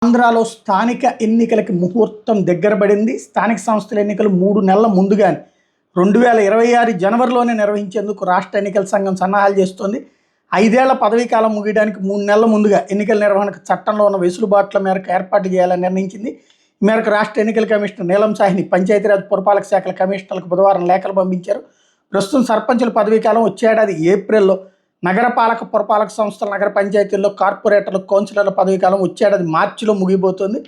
ఆంధ్రాలో స్థానిక ఎన్నికలకి ముహూర్తం దగ్గర పడింది. స్థానిక సంస్థల ఎన్నికలు 3 నెలల ముందుగానే 2026 జనవరిలోనే నిర్వహించేందుకు రాష్ట్ర ఎన్నికల సంఘం సన్నాహాలు చేస్తోంది. 5 ఏళ్ల పదవీ కాలం ముగియడానికి 3 నెలల ముందుగా ఎన్నికల నిర్వహణకు చట్టంలో ఉన్న వెసులుబాట్ల మేరకు ఏర్పాటు చేయాలని నిర్ణయించింది. ఈ మేరకు రాష్ట్ర ఎన్నికల కమిషనర్ నీలం సాహ్ని పంచాయతీరాజ్ పురపాలక శాఖల కమిషనర్లకు బుధవారం లేఖలు పంపించారు. ప్రస్తుతం సర్పంచుల పదవీ కాలం వచ్చే ఏడాది ఏప్రిల్లో, నగరపాలక పురపాలక సంస్థల నగర పంచాయతీల్లో కార్పొరేటర్లు కౌన్సిలర్ల పదవీకాలం వచ్చేడాది మార్చిలో ముగిపోతుంది.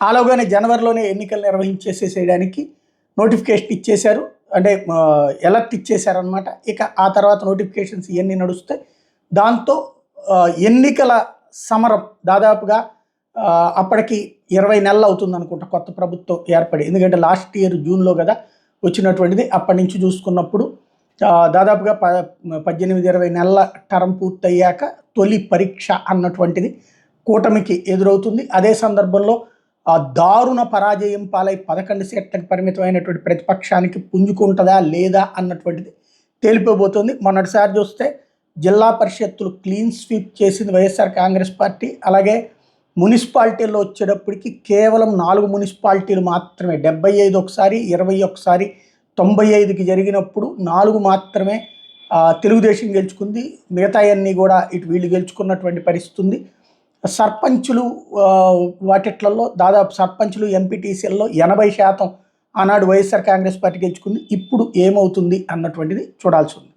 ఆలోగానే జనవరిలోనే ఎన్నికలు నిర్వహించేసేయడానికి నోటిఫికేషన్ ఇచ్చేశారు, అంటే ఎలర్ట్ ఇచ్చేశారనమాట. ఇక ఆ తర్వాత నోటిఫికేషన్స్ ఇవన్నీ నడుస్తాయి. దాంతో ఎన్నికల సమరం దాదాపుగా అప్పటికి 20 నెలలు అవుతుంది అనుకుంటా కొత్త ప్రభుత్వం ఏర్పడి. ఎందుకంటే లాస్ట్ ఇయర్ జూన్లో కదా వచ్చినటువంటిది. అప్పటి నుంచి చూసుకున్నప్పుడు దాదాపుగా 18-20 నెలల టర్మ్ పూర్తయ్యాక తొలి పరీక్ష అన్నటువంటిది కూటమికి ఎదురవుతుంది. అదే సందర్భంలో దారుణ పరాజయం పాలై 11 సీట్లకు పరిమితమైనటువంటి ప్రతిపక్షానికి పుంజుకుంటుందా లేదా అన్నటువంటిది తేలిపోబోతుంది. మొన్నటిసారి చూస్తే జిల్లా పరిషత్తులు క్లీన్ స్వీప్ చేసింది వైఎస్ఆర్ కాంగ్రెస్ పార్టీ. అలాగే మున్సిపాలిటీల్లో వచ్చేటప్పటికి కేవలం 4 మున్సిపాలిటీలు మాత్రమే, 75 ఒకసారి, 20 ఒకసారి, 95కి జరిగినప్పుడు 4 మాత్రమే తెలుగుదేశం గెలుచుకుంది. మిగతా అన్నీ కూడా ఇటు వీళ్ళు గెలుచుకున్నటువంటి పరిస్థితి ఉంది. సర్పంచులు వాటిట్లలో దాదాపు సర్పంచులు ఎంపీటీసీల్లో 80% ఆనాడు వైఎస్ఆర్ కాంగ్రెస్ పార్టీ గెలుచుకుంది. ఇప్పుడు ఏమవుతుంది అన్నటువంటిది చూడాల్సి ఉంది.